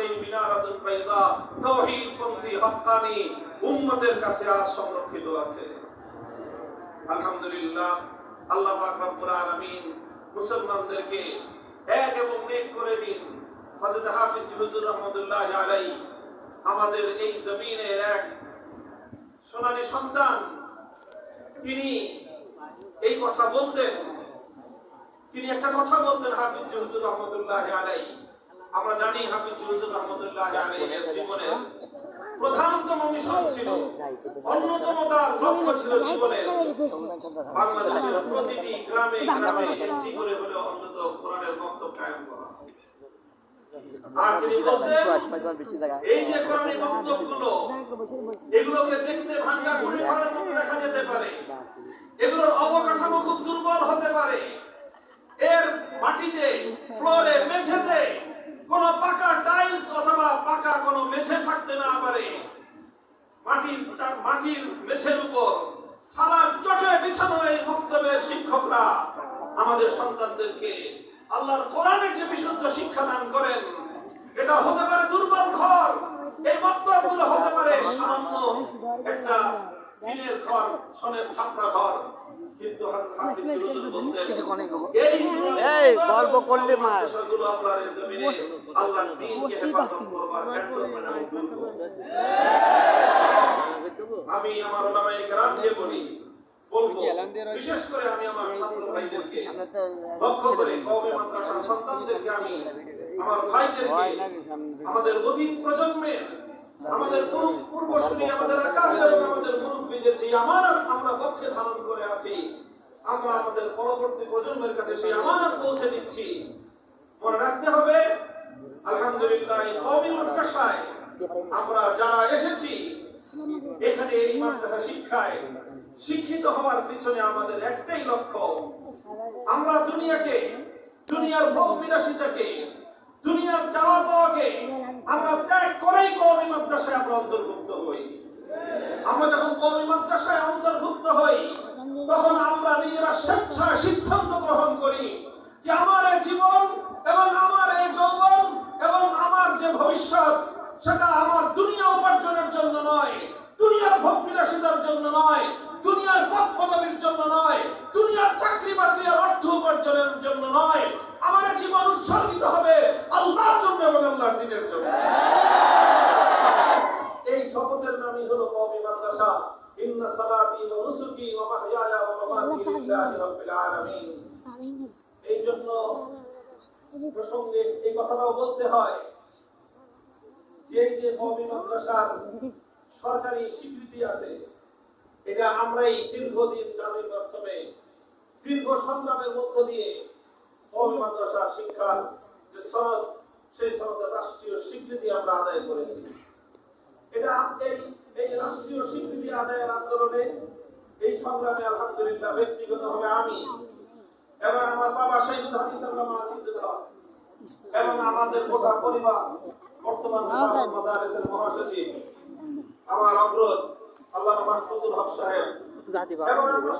সেই মিনারাতুল বাইজা তাওহীদপন্থী হক্কানি উম্মতের কাছে আজ সংরক্ষিত আছে। আলহামদুলিল্লাহ, আল্লাহ পাক রব্বুল আলামিন মুসলমানদেরকে এক এবং নেক করে দিন। হযরত হাফিজ হুজুর রহমাতুল্লাহ আলাইহি আমাদের এই জমিনের এক সোনালী সন্তান, তিনি এই কথা বলতেন, তিনি একটা কথা বলতেন হাফিজ হুজুর রহমাতুল্লাহ আলাইহি। আমরা জানি হাফিজ হুজুর রহমাতুল্লাহ আলাইহির জীবনের প্রধানতম মিশন ছিল, অন্যতম তার লক্ষ্য ছিল জীবনের বাংলাদেশের প্রতিটি গ্রামে গ্রামে একটি করে হলেও অন্তত কোরআনের বক্তব্য কায়েম করা। আর তিনি বলতেন, এই যে কোরআনের বক্তব্যগুলো, এগুলোকে দেখতে ভাঙা গুলি ঘরের মতো দেখা যেতে পারে, এগুলোর অবকাঠামো খুব দুর্বল হতে পারে, এর মাটিতে ফ্লোরে মেঝেতে কোন পাকা টাইলস অথবা পাকা কোন মেঝে থাকতে না পারে, মাটির মেঝের উপর সালার চটে বিছানো এই মক্তবের শিক্ষকরা আমাদের সন্তানদেরকে আল্লাহর কোরআনের যে বিশুদ্ধ শিক্ষা দান করেন, এটা হতে পারে দুর্বল ঘর, এই মক্তবগুলো হতে পারে সামান্য একটা টিনের ঘর, ছনের ছাপড়া ঘর, কিন্তু এই গল্প করলে মা আমি আমার ওলামায়ে কেরামকে বলি, বিশেষ করে আমি আমার ছাত্র ভাইদেরকে লক্ষ্য করে কওমি মাদ্রাসার সন্তানদেরকে, আমি আমার ভাইদেরকে, আমাদের অতীত প্রজন্মের, আমাদের পূর্বসূরি, আমাদের আকাবের এবং আমাদের মুরব্বীদের যে আমানত আমরা পক্ষে ধারণ করে আছি, আমরা আমাদের পরবর্তী প্রজন্মের কাছে সেই আমানত পৌঁছে দিচ্ছি। মনে রাখতে হবে, আলহামদুলিল্লাহ এই কওমি মাদ্রাসায় আমরা যারা এসেছি, এখানে এই মাদ্রাসা শিক্ষায় শিক্ষিত হওয়ার পিছনে আমাদের একটাই লক্ষ্য, আমরা দুনিয়াকে, দুনিয়ার ভোগ বিলাসিতাকে, দুনিয়ার চাওয়া পাওয়াকে আমরা ত্যাগ করেই কওমি মাদ্রাসায় আমরা অন্তর্ভুক্ত হই। আমরা যখন কওমি মাদ্রাসায় অন্তর্ভুক্ত হই, তখন আমরা নিজেরা স্বেচ্ছায় সিদ্ধান্ত গ্রহণ করি যে আমার এই জীবন এবং আমার এই যৌবন এবং আমার যে ভবিষ্যৎ, সেটা আমার দুনিয়া উপার্জনের জন্য নয়, দুনিয়ার ভোগ বিলাসিতার জন্য নয়, দুনিয়ার পদ পদবীর জন্য নয়, দুনিয়ার চাকরি বাকরি আর অর্থ উপার্জনের জন্য নয়, আমার জীবন উৎসর্গিত হবে আল্লাহর জন্য এবং আল্লাহর দ্বীনের জন্য। এই শপথের নামই হলো কওমি মাদ্রাসা। ইন্না সালাতি ওয়া নুসুকি ওয়া মাহইয়ায়া ওয়া মামাতি লিল্লাহি রাব্বিল আলামিন। এই জন্য প্রসঙ্গে এই কথাটাও বলতে হয় যে যে কওমি মাদ্রাসার সরকারি স্বীকৃতি আছে, এটা আমরাই দীর্ঘদিন দামের মাধ্যমে, দীর্ঘ সংগ্রামের মধ্য দিয়ে কওমি মাদ্রাসা শিক্ষার যে সনদ, সেই সনদের রাষ্ট্রীয় স্বীকৃতি আমরা আদায় করেছি। এটা এই রাষ্ট্রীয় স্বীকৃতি আদায়ের আন্দোলনে, এই সংগ্রামে আলহামদুলিল্লাহ ব্যক্তিগতভাবে আমি এবং আমার বাবা শাইখুল হাদিস আল্লামা আজিজুল হক এবং আমাদের গোটা পরিবার, বর্তমান মাদারিসের মহাসচিব আমার অগ্রজ আল্লামা মাহফুজুল হক সাহেব এবং আমরা